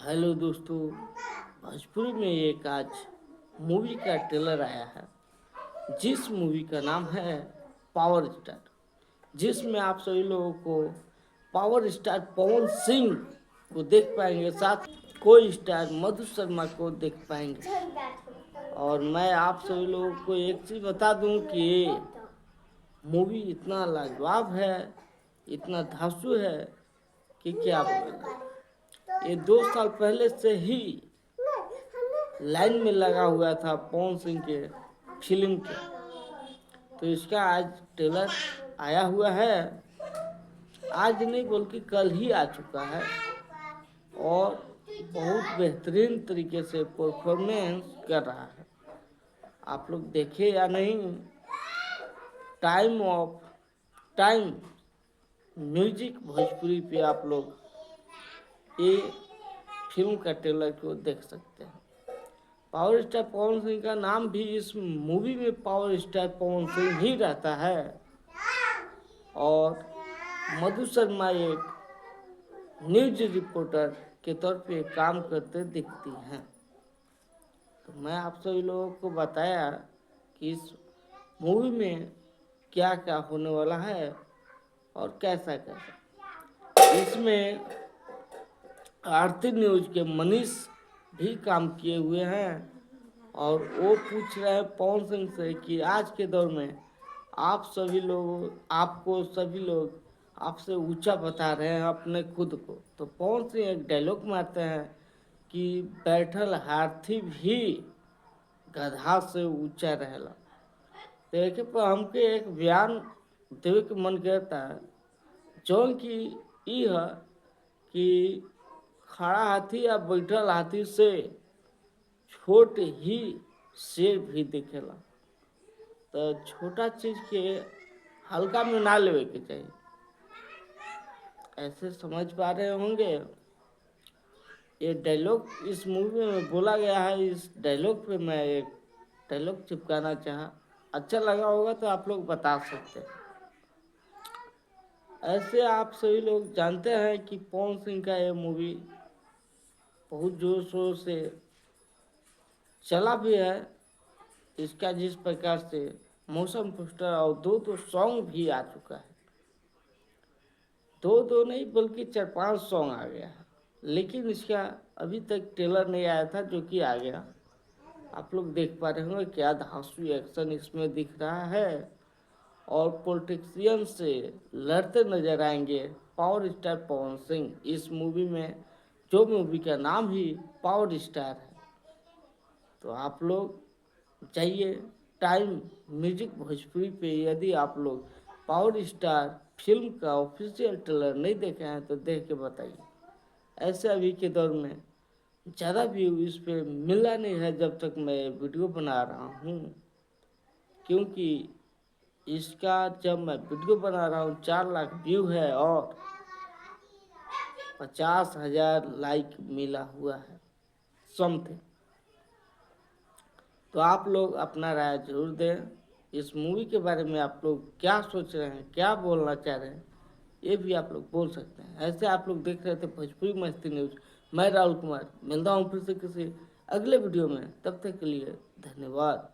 Hello दोस्तों, भोजपुरी में एक आज मूवी का ट्रेलर आया है जिस मूवी का नाम है पावर स्टार, जिसमें आप सभी लोगों को पावर स्टार पवन सिंह को देख पाएंगे, साथ कोई स्टार मधु शर्मा को देख पाएंगे। और मैं आप सभी लोगों को एक चीज़ बता दूं कि मूवी इतना लाजवाब है, इतना धांसू है कि क्या बोलना। ये 2 साल पहले से ही लाइन में लगा हुआ था पवन सिंह के फिल्म के, तो इसका आज ट्रेलर आया हुआ है। आज नहीं बल्कि कल ही आ चुका है और बहुत बेहतरीन तरीके से परफॉर्मेंस कर रहा है। आप लोग देखे या नहीं, टाइम म्यूजिक भोजपुरी पे आप लोग ये फिल्म का ट्रेलर को देख सकते हैं। पावर स्टार पवन सिंह का नाम भी इस मूवी में पावर स्टार पवन सिंह ही रहता है और मधु शर्मा एक न्यूज रिपोर्टर के तौर पे काम करते दिखती हैं। तो मैं आप सभी लोगों को बताया कि इस मूवी में क्या क्या होने वाला है और कैसा कैसा। इसमें आरती न्यूज के मनीष भी काम किए हुए हैं और वो पूछ रहे हैं पवन सिंह से कि आज के दौर में आपको सभी लोग आपसे ऊंचा बता रहे हैं अपने खुद को। तो पवन सिंह एक डायलॉग मारते हैं कि बैठल हाथी भी गधा से ऊंचा रहेला। देखे पर हमके एक बयान देवे के मन करता है जो कि ई है कि खड़ा हाथी या बैठल हाथी से छोट ही शेर भी दिखेला। तो छोटा चीज के हल्का में ना लेवे के चाहिए, ऐसे समझ पा रहे होंगे। ये डायलॉग इस मूवी में बोला गया है, इस डायलॉग पे मैं एक डायलॉग चिपकाना चाहा, अच्छा लगा होगा तो आप लोग बता सकते हैं। ऐसे आप सभी लोग जानते हैं कि पवन सिंह का ये मूवी बहुत जोर शोर से चला भी है। इसका जिस प्रकार से मौसम पोस्टर और दो सॉन्ग भी आ चुका है, दो नहीं बल्कि 4-5 सॉन्ग आ गया है, लेकिन इसका अभी तक ट्रेलर नहीं आया था जो कि आ गया। आप लोग देख पा रहे होंगे क्या धांसू एक्शन इसमें दिख रहा है और पॉलिटिशियन से लड़ते नजर आएंगे पावर स्टार पवन सिंह इस मूवी में, जो मूवी का नाम ही पावर स्टार है। तो आप लोग जाइए टाइम म्यूजिक भोजपुरी पे, यदि आप लोग पावर स्टार फिल्म का ऑफिशियल ट्रेलर नहीं देखे हैं तो देख के बताइए। ऐसे अभी के दौर में ज़्यादा व्यू इस पे मिला नहीं है जब तक मैं वीडियो बना रहा हूँ, क्योंकि इसका जब मैं वीडियो बना रहा हूँ 4 लाख व्यू है और 50,000 लाइक मिला हुआ है समथिंग। तो आप लोग अपना राय जरूर दें। इस मूवी के बारे में आप लोग क्या सोच रहे हैं, क्या बोलना चाह रहे हैं, ये भी आप लोग बोल सकते हैं। ऐसे आप लोग देख रहे थे भोजपुरी मस्ती न्यूज। मैं राहुल कुमार मिलता हूँ फिर से किसी अगले वीडियो में, तब तक के लिए धन्यवाद।